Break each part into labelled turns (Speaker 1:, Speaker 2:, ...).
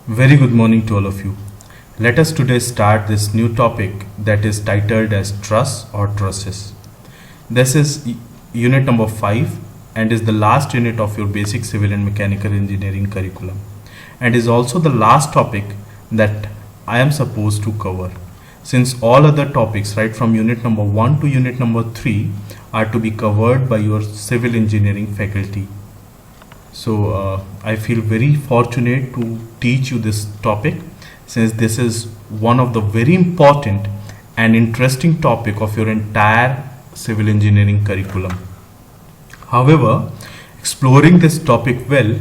Speaker 1: Very good morning to all of you. Let us today start this new topic that is titled as truss or trusses. This is unit number 5 and is the last unit of your basic civil and mechanical engineering curriculum, and is also the last topic that I am supposed to cover, since all other topics right from unit number 1 to unit number 3 are to be covered by your civil engineering faculty. So I feel very fortunate to teach you this topic, since this is one of the very important and interesting topic of your entire civil engineering curriculum. However, exploring this topic well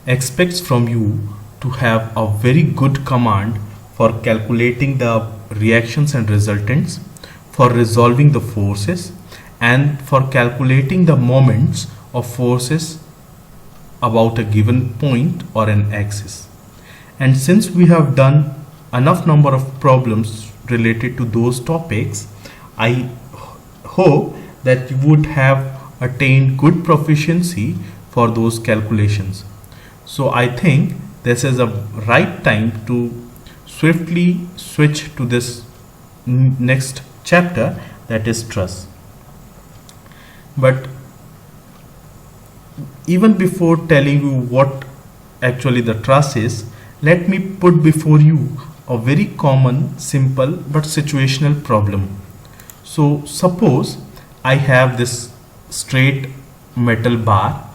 Speaker 1: expects from you to have a very good command for calculating the reactions and resultants, for resolving the forces, and for calculating the moments of forces about a given point or an axis. And since we have done enough number of problems related to those topics, I hope that you would have attained good proficiency for those calculations. So I think this is a right time to swiftly switch to this next chapter, that is truss. But even before telling you what actually the truss is, let me put before you a very common, simple but situational problem. So suppose I have this straight metal bar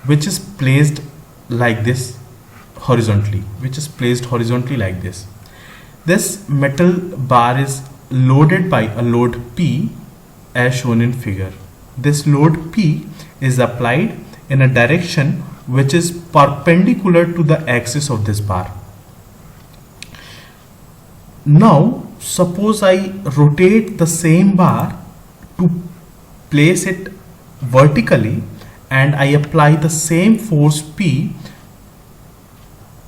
Speaker 1: which is placed like this horizontally, like this. This metal bar is loaded by a load P as shown in figure. This load P is applied in a direction which is perpendicular to the axis of this bar. Now suppose I rotate the same bar to place it vertically, and I apply the same force P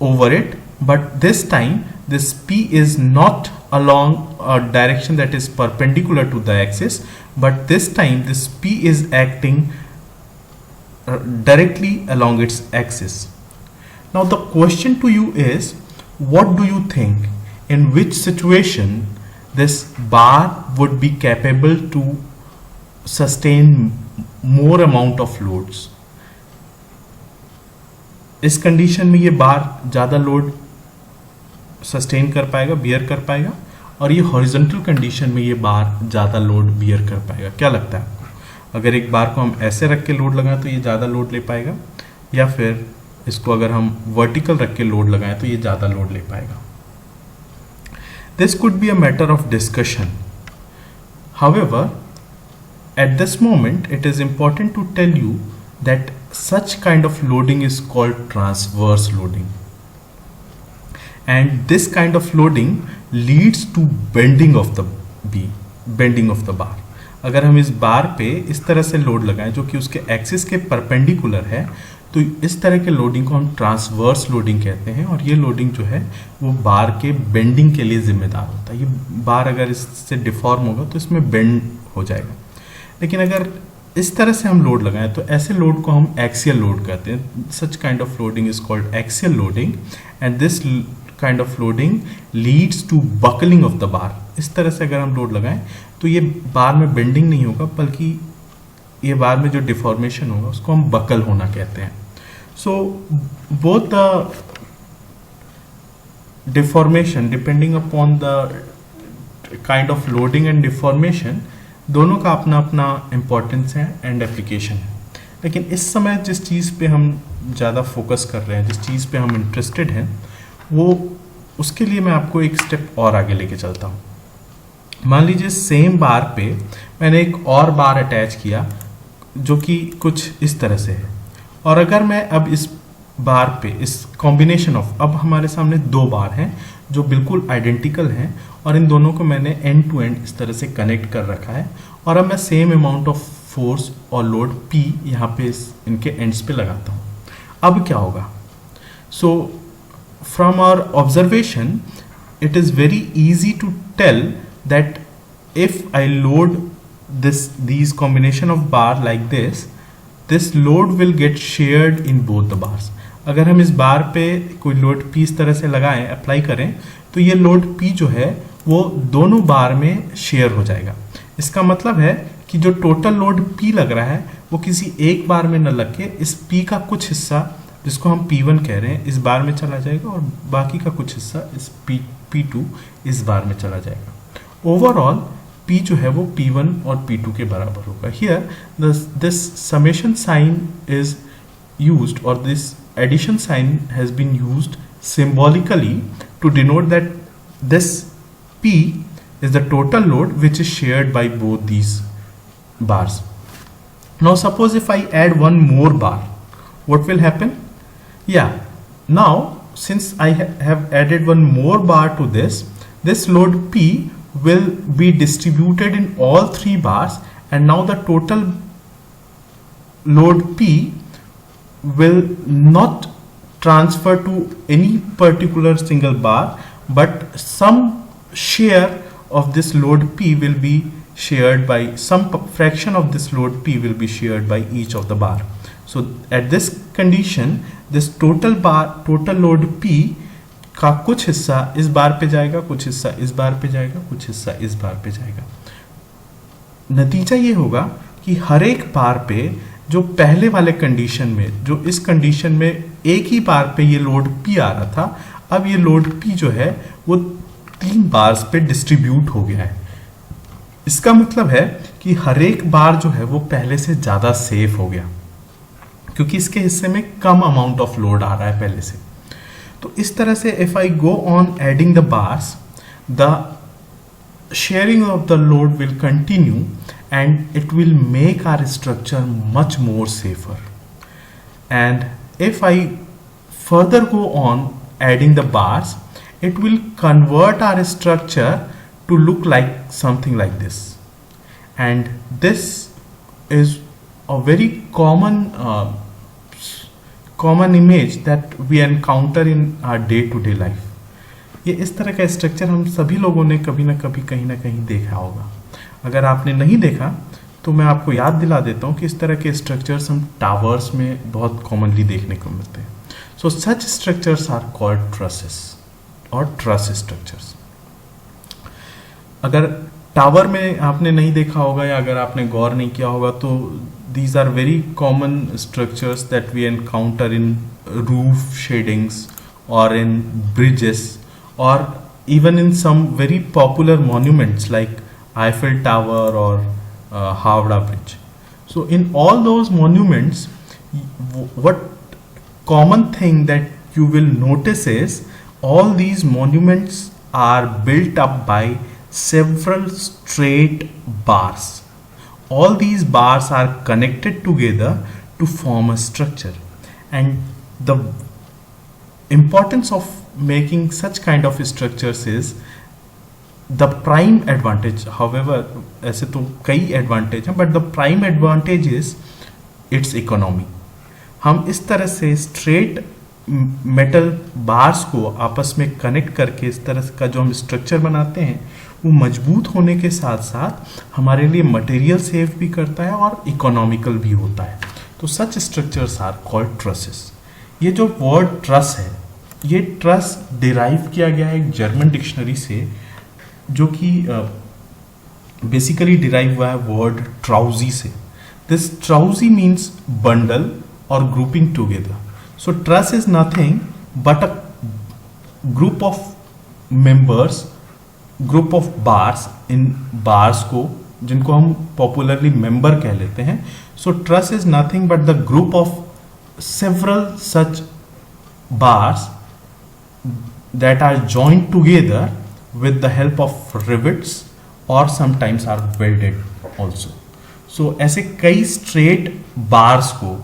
Speaker 1: over it, but this time this P is not along a direction that is perpendicular to the axis, but this time this P is acting directly along its axis. Now the question to you is, what do you think, in which situation this bar would be capable to sustain more amount of loads? इस condition में ये बार ज़्यादा load sustain कर पाएगा, beer कर पाएगा, और ये हॉरिजॉन्टल कंडीशन में ये बार ज़्यादा लोड बियर कर पाएगा? क्या लगता है आपको? अगर एक बार को हम ऐसे रख के लोड लगाएं तो ये ज़्यादा लोड ले पाएगा, या फिर इसको अगर हम वर्टिकल रख के लोड लगाएं तो ये ज़्यादा लोड ले पाएगा? This could be a matter of discussion. However, at this moment it is important to tell you that such kind of loading is called transverse loading, and this kind of loading leads to bending of the bar. अगर हम इस बार पे इस तरह से load लगाएं जो कि उसके एक्सिस के परपेंडिकुलर है, तो इस तरह के लोडिंग को हम ट्रांसवर्स लोडिंग कहते हैं, और ये लोडिंग जो है वो बार के बेंडिंग के लिए जिम्मेदार होता है. ये बार अगर इससे डिफॉर्म होगा तो इसमें बेंड हो जाएगा. लेकिन अगर इस तरह से हम लोड लगाएं तो ऐसे लोड को हम एक्सियल लोड कहते हैं. Such kind of loading is called axial loading, and this kind of loading leads to buckling of the bar. इस तरह से अगर हम लोड लगाएं तो ये बार में बेंडिंग नहीं होगा, बल्कि ये बार में जो डिफॉर्मेशन होगा उसको हम बकल होना कहते हैं. So both the deformation depending upon the kind of loading and deformation, दोनों का अपना अपना इम्पोर्टेंस है एंड एप्लीकेशन है. लेकिन इस समय जिस चीज़ पे हम ज़्यादा फोकस कर रहे हैं, जिस चीज़ पे हम इंटरेस्टेड हैं, वो उसके लिए मैं आपको एक स्टेप और आगे लेके चलता हूँ. मान लीजिए सेम बार पे मैंने एक और बार अटैच किया जो कि कुछ इस तरह से है, और अगर मैं अब इस बार पे इस कॉम्बिनेशन ऑफ, अब हमारे सामने दो बार हैं जो बिल्कुल आइडेंटिकल हैं, और इन दोनों को मैंने एंड टू एंड इस तरह से कनेक्ट कर रखा है, और अब मैं सेम अमाउंट ऑफ फोर्स और लोड P यहाँ पे इनके एंड्स पे लगाता हूँ. अब क्या होगा? So from our observation it is very easy to tell that if I load these combination of bar like this load will get shared in both the bars. अगर हम इस बार पे कोई लोड P इस तरह से लगाएं, अप्लाई करें, तो ये लोड P जो है वो दोनों बार में शेयर हो जाएगा। इसका मतलब है कि जो टोटल लोड P लग रहा है वो किसी एक बार में न लग के इस P का कुछ हिस्सा, जिसको हम P1 कह रहे हैं, इस बार में चला जाएगा और बाकी का कुछ हिस्सा इस P2 इस बार में चला जाएगा। ओवरऑल P जो है वो P1 और P2 के बराबर होगा। Here this summation sign is used, or this addition sign has been used symbolically to denote that this P is the total load which is shared by both these bars. Now suppose if I add one more bar, what will happen? Yeah, now since I have added one more bar to this load P will be distributed in all three bars, and now the total load P will not transfer to any particular single bar, but some share of this load P will be shared by, some fraction of this load P will be shared by each of the bar. So at this condition, this total load P का कुछ हिस्सा इस बार पे जाएगा, कुछ हिस्सा इस बार पे जाएगा, कुछ हिस्सा इस बार पे जाएगा। नतीजा ये होगा कि हर एक बार पे जो पहले वाले कंडीशन में, जो इस कंडीशन में एक ही बार पे ये लोड P आ रहा था, अब ये लोड P जो है वो 3 बार्स पे डिस्ट्रीब्यूट हो गया है। इसका मतलब है कि हर एक बार जो है वो पहले से ज़्यादा सेफ हो गया, क्योंकि इसके हिस्से में कम अमाउंट ऑफ लोड आ रहा है पहले से। तो इस तरह से if I go on adding the bars, the sharing of the load will continue and it will make our structure much more safer. And if I further go on adding the bars, it will convert our structure to look like something like this. And this is a very common image that we encounter in our day-to-day life. ये इस तरह का structure हम सभी लोगों ने कभी ना कभी कहीं ना कहीं देखा होगा। अगर आपने नहीं देखा तो मैं आपको याद दिला देता हूँ कि इस तरह के स्ट्रक्चर्स हम टावर्स में बहुत कॉमनली देखने को मिलते हैं। सो सच स्ट्रक्चर्स आर कॉल्ड ट्रसेस और ट्रस स्ट्रक्चर्स। अगर टावर में आपने नहीं देखा होगा या अगर आपने गौर नहीं किया होगा, तो these are very common structures that we encounter in roof shadings or in bridges, or even in some very popular monuments like Eiffel Tower or Howrah Bridge. So in all those monuments, what common thing that you will notice is all these monuments are built up by several straight bars. All these bars are connected together to form a structure, and the importance of making such kind of structures is the prime advantage. However, ऐसे तो कई advantage हैं, but the prime advantage is its economy. हम इस तरह से straight metal bars को आपस में connect करके इस तरह का जो हम structure बनाते हैं वो मजबूत होने के साथ साथ हमारे लिए मटेरियल सेव भी करता है और इकोनॉमिकल भी होता है। तो सच स्ट्रक्चर्स आर कॉल्ड ट्रसेस। ये जो वर्ड ट्रस है, ये ट्रस डिराइव किया गया है एक जर्मन डिक्शनरी से, जो कि बेसिकली डिराइव हुआ है वर्ड ट्राउजी से। दिस ट्राउजी मीन्स बंडल और grouping together. So truss is nothing but a group of members, group of bars, इन बार्स को जिनको हम पॉपुलरली मेंबर कह लेते हैं। So truss is nothing but the group of several such bars that are joined together with the help of rivets or sometimes are welded also. So ऐसे कई straight bars को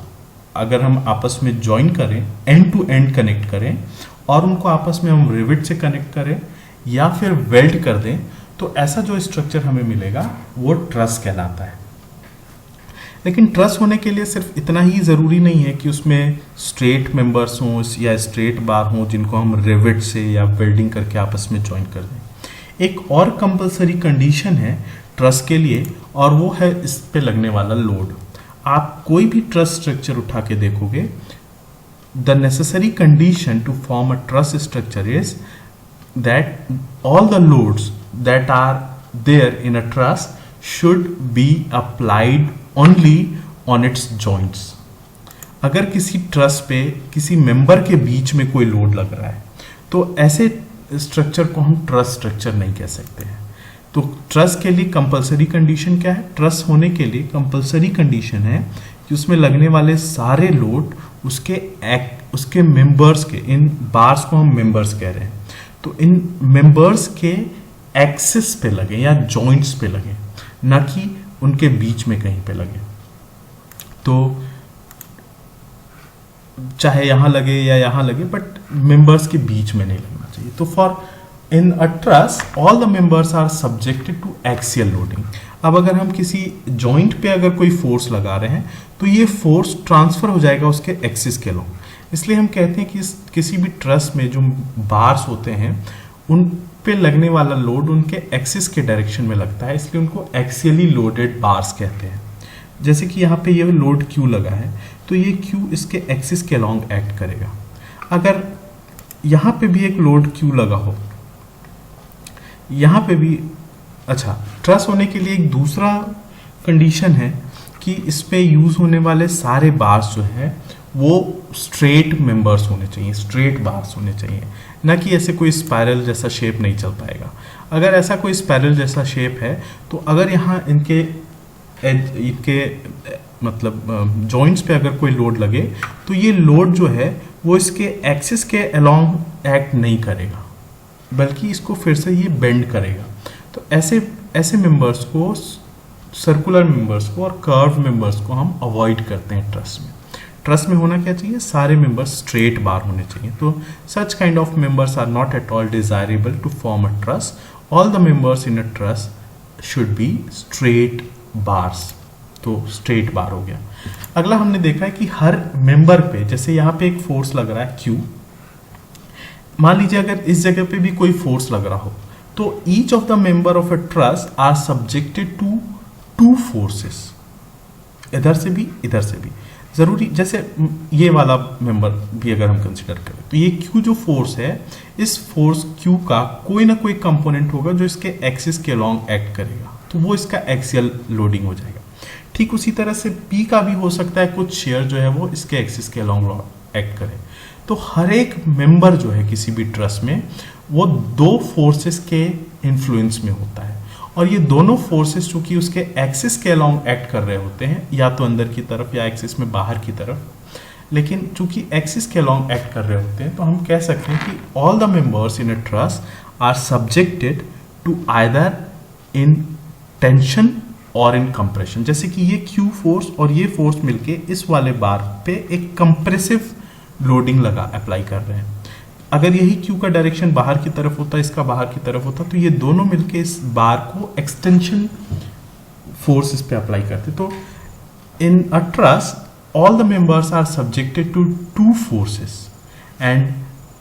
Speaker 1: अगर हम आपस में join करें, end to end connect करें और उनको आपस में हम rivet से connect करें या फिर weld कर दें, तो ऐसा जो structure हमें मिलेगा वो truss कहलाता है। लेकिन ट्रस होने के लिए सिर्फ इतना ही ज़रूरी नहीं है कि उसमें स्ट्रेट मेंबर्स हों या स्ट्रेट बार हों जिनको हम रिवेट से या वेल्डिंग करके आपस में जॉइन कर दें। एक और कंपलसरी कंडीशन है ट्रस के लिए, और वो है इस पे लगने वाला लोड। आप कोई भी ट्रस स्ट्रक्चर उठा के देखोगे, the necessary condition to form a truss structure is that all the loads that are there in a truss should be applied only on its joints. अगर किसी ट्रस पे किसी मेंबर के बीच में कोई लोड लग रहा है तो ऐसे स्ट्रक्चर को हम ट्रस स्ट्रक्चर नहीं कह सकते हैं। तो ट्रस के लिए कंपलसरी कंडीशन क्या है? ट्रस होने के लिए कंपलसरी कंडीशन है कि उसमें लगने वाले सारे लोड उसके मेंबर्स के, इन बार्स को हम मेंबर्स कह रहे हैं, तो इन मेंबर्स के एक्सिस पे लगे या जॉइंट्स पे लगे, ना कि उनके बीच में कहीं पे लगे। तो चाहे यहां लगे या यहां लगे, बट मेंबर्स के बीच में नहीं लगना चाहिए। तो for in a truss all the members are subjected to axial loading. अब अगर हम किसी जॉइंट पे अगर कोई फोर्स लगा रहे हैं तो ये फोर्स ट्रांसफर हो जाएगा उसके एक्सिस के अलॉन्ग। इसलिए हम कहते हैं कि किसी भी ट्रस में जो बार्स होते हैं उन पे लगने वाला लोड उनके एक्सिस के डायरेक्शन में लगता है, इसलिए उनको एक्सियली लोडेड बार्स कहते हैं। जैसे कि यहाँ पे ये लोड Q लगा है तो ये Q इसके एक्सिस के अलॉन्ग एक्ट करेगा। अगर यहाँ पे भी एक लोड Q लगा हो, यहाँ पे भी, अच्छा, ट्रस होने के लिए एक दूसरा कंडीशन है कि इस पे यूज होने वाले सारे बार्स जो है वो स्ट्रेट मेंबर्स होने चाहिए, स्ट्रेट बार्स होने चाहिए, ना कि ऐसे कोई स्पाइरल जैसा शेप नहीं चल पाएगा। अगर ऐसा कोई स्पाइरल जैसा शेप है तो अगर यहाँ इनके मतलब जॉइंट्स पे अगर कोई लोड लगे तो ये लोड जो है वो इसके एक्सिस के अलॉन्ग एक्ट नहीं करेगा, बल्कि इसको फिर से ये बेंड करेगा। तो ऐसे मेंबर्स को, सर्कुलर मेंबर्स को और कर्व मेंबर्स को हम अवॉइड करते हैं ट्रस में। ट्रस में होना क्या चाहिए? सारे मेंबर्स स्ट्रेट बार होने चाहिए। तो such kind of members are not at all desirable to form a truss. All the members in a truss should be straight bars. तो स्ट्रेट बार हो गया। अगला हमने देखा है कि हर मेंबर पे, जैसे यहाँ पे एक फोर्स लग रहा है Q, मान लीजिए अगर इस जगह पे भी कोई फोर्स लग रहा हो तो each of the member of a truss are subjected to two forces, इधर से भी इधर से भी। जरूरी, जैसे ये वाला मेंबर भी अगर हम कंसिडर करें तो ये Q जो फोर्स है, इस फोर्स Q का कोई ना कोई कंपोनेंट होगा जो इसके एक्सिस के अलॉन्ग एक्ट करेगा, तो वो इसका एक्सियल लोडिंग हो जाएगा। ठीक उसी तरह से P का भी हो सकता है कुछ शेयर जो है वो इसके एक्सिस के अलॉन्ग एक्ट करे। तो हर एक मेंबर जो है किसी भी ट्रस में वो दो फोर्सेस के इन्फ्लुएंस में होता है, और ये दोनों फोर्सेस चूंकि उसके एक्सिस के अलॉन्ग एक्ट कर रहे होते हैं, या तो अंदर की तरफ या एक्सिस में बाहर की तरफ, लेकिन चूंकि एक्सिस के अलॉन्ग एक्ट कर रहे होते हैं तो हम कह सकते हैं कि all the members in a truss are subjected to either in tension और इन कंप्रेशन। जैसे कि ये Q फोर्स और ये फोर्स मिलके इस वाले बार पे एक कंप्रेसिव लोडिंग लगा अप्लाई कर रहे हैं। अगर यही Q का डायरेक्शन बाहर की तरफ होता, इसका बाहर की तरफ होता, तो ये दोनों मिलके इस बार को एक्सटेंशन फोर्स इस पे अप्लाई करते। तो in a truss all the members are subjected to two forces, and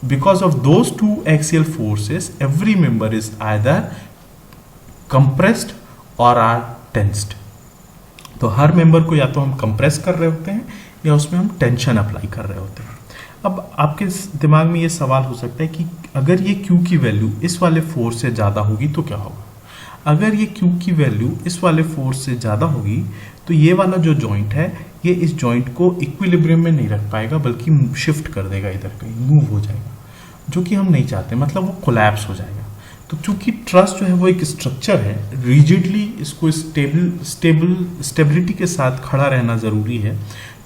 Speaker 1: because of those two axial forces every member is either compressed और आर टेंस्ड। तो हर मेंबर को या तो हम कंप्रेस कर रहे होते हैं या उसमें हम टेंशन अप्लाई कर रहे होते हैं। अब आपके दिमाग में ये सवाल हो सकता है कि अगर ये Q की वैल्यू इस वाले फोर्स से ज़्यादा होगी तो क्या होगा? अगर ये Q की वैल्यू इस वाले फोर्स से ज़्यादा होगी तो ये वाला जो जॉइंट है ये इस जॉइंट को इक्विलिब्रियम में नहीं रख पाएगा, बल्कि शिफ्ट कर देगा, इधर कहीं मूव हो जाएगा, जो कि हम नहीं चाहते, मतलब वो कोलैप्स हो जाएगा। तो चूंकि ट्रस जो है वो एक स्ट्रक्चर है, रिजिडली इसको स्टेबिलिटी के साथ खड़ा रहना ज़रूरी है,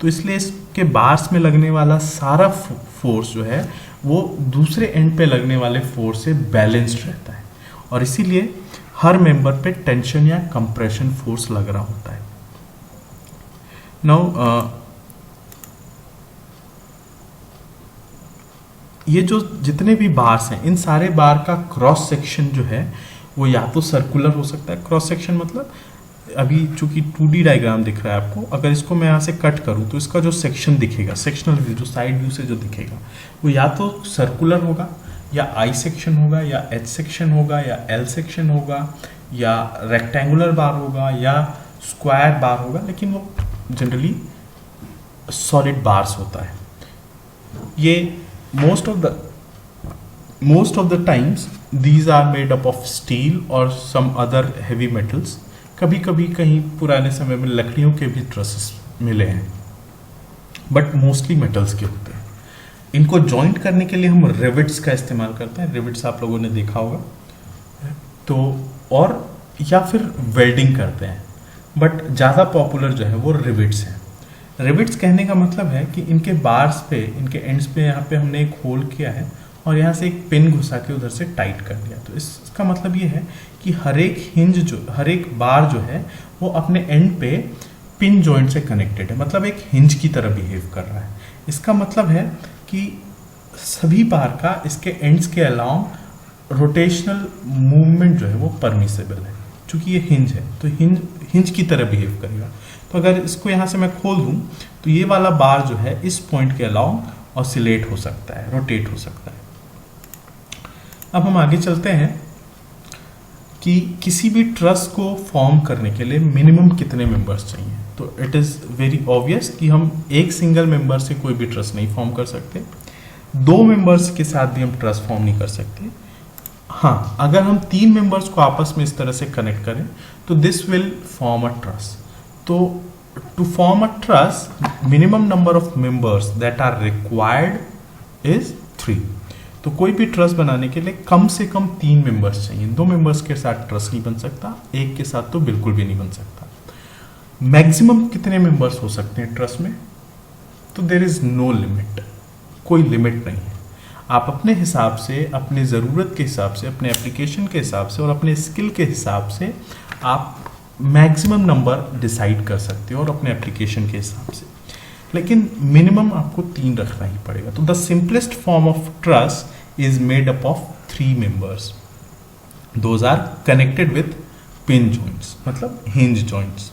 Speaker 1: तो इसलिए इसके बार्स में लगने वाला सारा फोर्स जो है वो दूसरे एंड पे लगने वाले फोर्स से बैलेंस्ड रहता है, और इसीलिए हर मेंबर पे टेंशन या कंप्रेशन फोर्स लग रहा होता है। नाउ ये जो जितने भी बार्स हैं, इन सारे बार का क्रॉस सेक्शन जो है वो या तो सर्कुलर हो सकता है। क्रॉस सेक्शन मतलब अभी चूंकि 2D डायग्राम दिख रहा है आपको, अगर इसको मैं यहाँ से कट करूँ तो इसका जो सेक्शन दिखेगा, सेक्शनल व्यू जो साइड व्यू से जो दिखेगा, वो या तो सर्कुलर होगा, या I सेक्शन होगा, या H सेक्शन होगा, या L सेक्शन होगा, या रेक्टेंगुलर बार होगा, या स्क्वायर बार होगा, लेकिन वो जनरली सॉलिड बार्स होता है। ये most of the times these are made up of steel or some other heavy metals. कभी कभी कहीं पुराने समय में लकड़ियों के भी ट्रसेस मिले हैं, बट मोस्टली मेटल्स के होते हैं। इनको जॉइंट करने के लिए हम रिविट्स का इस्तेमाल करते हैं। रिविट्स आप लोगों ने देखा होगा, तो और या फिर वेल्डिंग करते हैं, बट ज़्यादा पॉपुलर जो है वो रिविट्स हैं। रिविट्स कहने का मतलब है कि इनके बार्स पे, इनके एंड्स पे यहाँ पे हमने एक होल किया है और यहाँ से एक पिन घुसा के उधर से टाइट कर दिया। तो इसका मतलब ये है कि हर एक बार जो है वो अपने एंड पे पिन जॉइंट से कनेक्टेड है, मतलब एक हिंज की तरह बिहेव कर रहा है। इसका मतलब है कि सभी बार का इसके एंड्स के अलाउंग रोटेशनल मूवमेंट जो है वो परमिसेबल है। चूंकि ये हिंज है तो हिंज की तरह बिहेव करेगा। तो अगर इसको यहाँ से मैं खोल दूँ तो ये वाला बार जो है इस पॉइंट के अलाउंग ऑसिलेट हो सकता है, रोटेट हो सकता है। अब हम आगे चलते हैं कि किसी भी ट्रस्ट को फॉर्म करने के लिए मिनिमम कितने मेंबर्स चाहिए। तो इट इज़ वेरी ऑब्वियस कि हम एक सिंगल मेंबर से कोई भी ट्रस्ट नहीं फॉर्म कर सकते, 2 मेंबर्स के साथ भी हम ट्रस्ट फॉर्म नहीं कर सकते। हाँ, अगर हम 3 मेंबर्स को आपस में इस तरह से कनेक्ट करें तो this will form a truss. तो to form a truss minimum number of members that are required is 3। तो कोई भी ट्रस्ट बनाने के लिए कम से कम 3 मेंबर्स चाहिए। 2 मेंबर्स के साथ ट्रस्ट नहीं बन सकता, एक के साथ तो बिल्कुल भी नहीं बन सकता। मैक्सिमम कितने मेंबर्स हो सकते हैं ट्रस्ट में? तो देयर इज नो लिमिट, कोई लिमिट नहीं है। आप अपने हिसाब से, अपनी ज़रूरत के हिसाब से, अपने एप्लीकेशन के हिसाब से और अपने स्किल के हिसाब से आप मैक्सिमम नंबर डिसाइड कर सकते हो और अपने एप्लीकेशन के हिसाब से, लेकिन मिनिमम आपको 3 रखना ही पड़ेगा। तो the simplest form of truss is made up of 3 members, those are connected with pin joints, मतलब हिंज जॉइंट्स।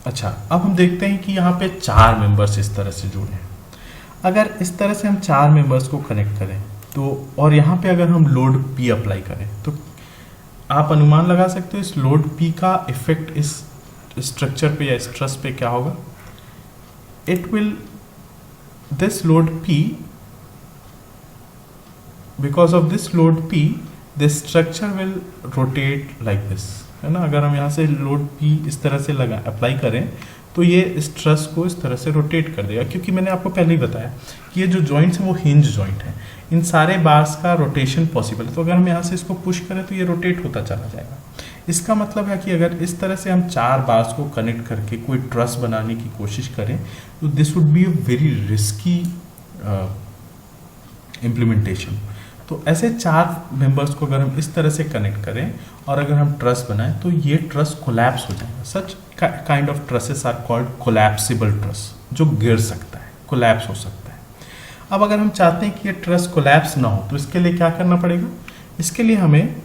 Speaker 1: अच्छा, अब हम देखते हैं कि यहाँ पे 4 मेंबर्स इस तरह से जुड़े हैं। अगर इस तरह से हम 4 मेंबर्स को कनेक्ट करें तो, और यहाँ पे अगर हम लोड P अप्लाई करें तो आप अनुमान लगा सकते हो इस लोड P का इफेक्ट इस स्ट्रक्चर पे या इस ट्रस्ट पे क्या होगा। It will, this load P, because of this load P this structure will rotate like this, है ना। अगर हम यहाँ से लोड P इस तरह से अप्लाई करें तो ये इस ट्रस्ट को इस तरह से रोटेट कर देगा, क्योंकि मैंने आपको पहले ही बताया कि ये जो जॉइंट्स हैं वो हिंज जॉइंट है। इन सारे बार्स का रोटेशन पॉसिबल है, तो अगर हम यहाँ से इसको पुश करें तो ये रोटेट होता चला जाएगा। इसका मतलब है कि अगर इस तरह से हम 4 बार्स को कनेक्ट करके कोई ट्रस्ट बनाने की कोशिश करें तो this would be a very risky implementation. तो ऐसे 4 मेंबर्स को अगर हम इस तरह से कनेक्ट करें और अगर हम ट्रस्ट बनाएं तो ये ट्रस्ट कोलैप्स हो जाएगा। Such kind of trusses are called collapsible truss, जो गिर सकता है, कोलैप्स हो सकता है। अब अगर हम चाहते हैं कि ये ट्रस्ट कोलैप्स ना हो तो इसके लिए क्या करना पड़ेगा? इसके लिए हमें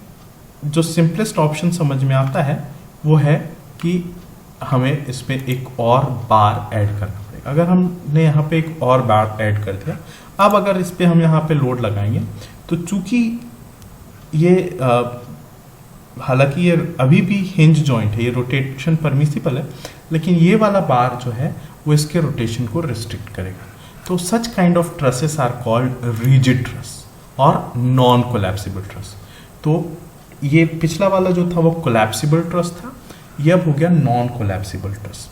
Speaker 1: जो सिंपलेस्ट ऑप्शन समझ में आता है वो है कि हमें इसमें एक और बार ऐड करना पड़ेगा। अगर हमने यहाँ पे एक और बार ऐड कर दिया, अब अगर इस पर हम यहाँ पे लोड लगाएंगे तो चूंकि ये हालांकि ये अभी भी हिंज जॉइंट है, ये रोटेशन परमिसिबल है, लेकिन ये वाला बार जो है वो इसके रोटेशन को रिस्ट्रिक्ट करेगा। तो such kind of trusses are called rigid truss और नॉन कोलैप्सिबल ट्रस। तो ये पिछला वाला जो था वो कोलैप्सिबल ट्रस था, ये अब हो गया नॉन कोलैप्सिबल ट्रस।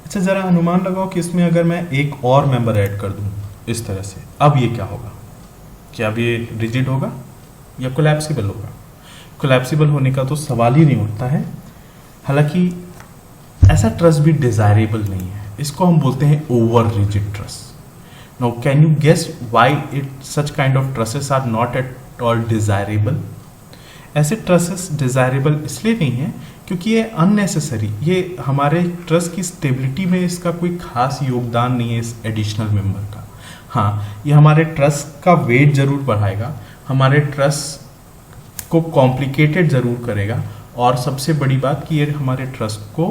Speaker 1: अच्छा, जरा अनुमान लगाओ कि इसमें अगर मैं एक और मेंबर ऐड कर दूं इस तरह से, अब ये क्या होगा? क्या अब ये रिजिड होगा या कोलैप्सिबल होगा? कोलैप्सिबल होने का तो सवाल ही नहीं उठता है। हालांकि ऐसा ट्रस्ट भी डिजायरेबल नहीं है, इसको हम बोलते हैं over rigid truss. Now can you guess why it such kind of trusses are not at all desirable? ऐसे ट्रसेस डिजायरेबल इसलिए नहीं है क्योंकि ये अननेसेसरी, ये हमारे ट्रस्ट की स्टेबिलिटी में इसका कोई खास योगदान नहीं है इस एडिशनल मेंबर का। हाँ, ये हमारे ट्रस्ट का वेट जरूर बढ़ाएगा, हमारे ट्रस्ट को कॉम्प्लिकेटेड जरूर करेगा, और सबसे बड़ी बात कि ये हमारे ट्रस्ट को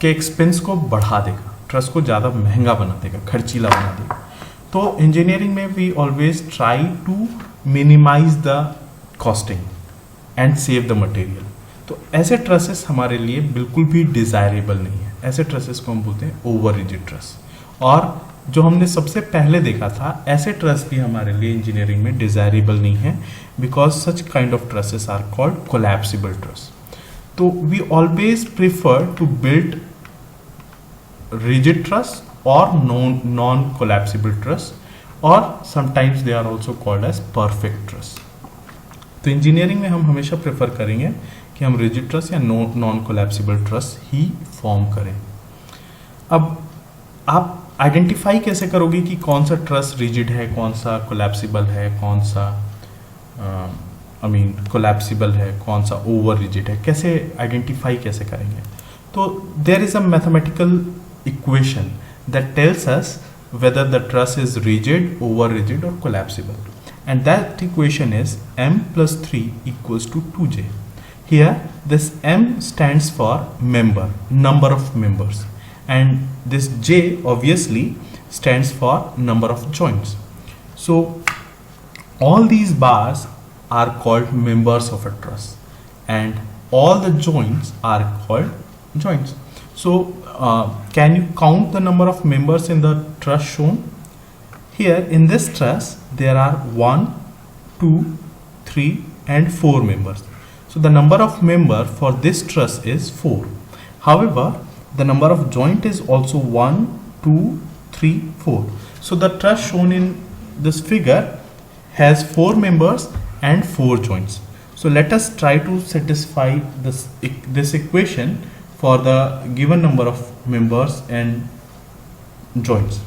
Speaker 1: के एक्सपेंस को बढ़ा देगा, ट्रस्ट को ज़्यादा महंगा बना देगा, खर्चीला बना देगा। तो इंजीनियरिंग में we always try to minimise the costing and save the material. तो ऐसे ट्रसेस हमारे लिए बिल्कुल भी डिजायरेबल नहीं है। ऐसे ट्रसेस को हम बोलते हैं ओवर रिजिड ट्रस। और जो हमने सबसे पहले देखा था, ऐसे ट्रस भी हमारे लिए इंजीनियरिंग में डिजायरेबल नहीं है, because such kind of trusses are called collapsible truss. तो we always prefer to build rigid truss or non-collapsible truss, or sometimes they are also called as perfect truss. तो engineering में हम हमेशा prefer करेंगे कि हम रिजिड ट्रस या non collapsible truss ही form करें। अब आप आइडेंटिफाई कैसे करोगे कि कौन सा ट्रस रिजिड है, कौन सा कोलैप्सिबल है, कौन सा कोलैप्सिबल है, कौन सा ओवर रिजिड है, कैसे आइडेंटिफाई कैसे करेंगे? तो there is a mathematical equation that tells us whether the truss is rigid, over rigid or collapsible, and that equation is m plus 3 equals to 2j. Here this m stands for member, number of members, and this j obviously stands for number of joints. So all these bars are called members of a truss, and all the joints are called joints. So can you count the number of members in the truss shown? Here in this truss there are 1, 2, 3 and 4 members. So the number of member for this truss is 4. However, the number of joint is also 1, 2, 3, 4. So the truss shown in this figure has 4 members and 4 joints. So let us try to satisfy this equation for the given number of members and joints.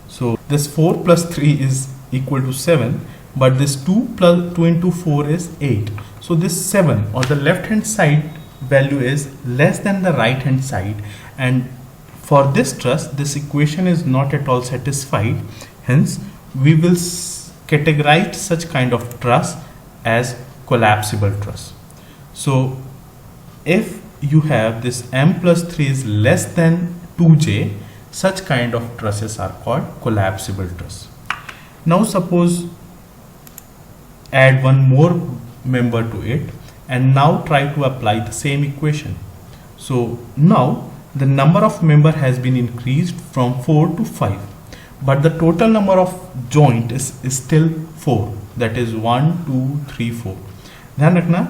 Speaker 1: So this 4 plus 3 is equal to 7, but this 2 into 4 is 8. So this 7 on the left hand side value is less than the right hand side, and for this truss this equation is not at all satisfied. Hence we will categorize such kind of truss as collapsible truss. So if you have this m plus 3 is less than 2j, such kind of trusses are called collapsible truss. Now suppose add one more member to it and now try to apply the same equation. So now the number of member has been increased from 4 to 5, but the total number of joint is still 4, that is 1, 2, 3, 4. ध्यान रखना,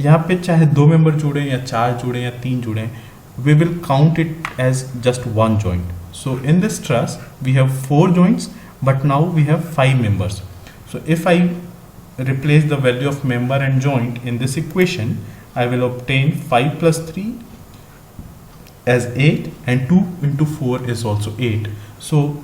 Speaker 1: यहाँ पे चाहे 2 member जुड़े या 4 जुड़े या 3 जुड़े, we will count it as just one joint. So in this truss we have 4 joints, but now we have 5 members. So if I replace the value of member and joint in this equation, I will obtain 5 plus 3 as 8 and 2 into 4 is also 8. So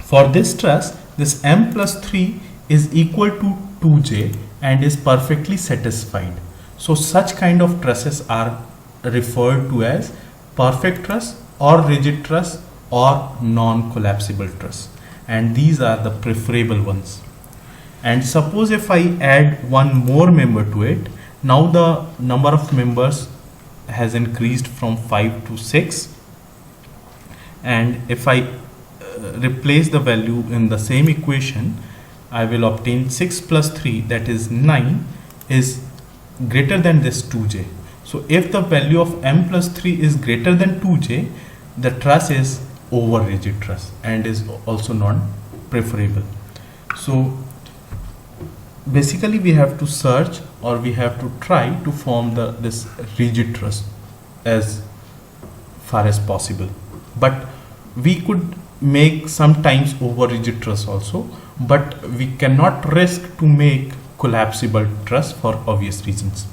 Speaker 1: for this truss, this m plus 3 is equal to 2j and is perfectly satisfied. So such kind of trusses are referred to as perfect truss or rigid truss or non-collapsible truss, and these are the preferable ones. And suppose if I add one more member to it, now the number of members has increased from 5 to 6, and if I replace the value in the same equation, I will obtain 6 plus 3, that is 9, is greater than this 2j. So if the value of m plus 3 is greater than 2j, the truss is over rigid truss and is also non preferable. So basically we have to search, or we have to try to form this rigid truss as far as possible, but we could make sometimes over rigid truss also, but we cannot risk to make collapsible truss for obvious reasons.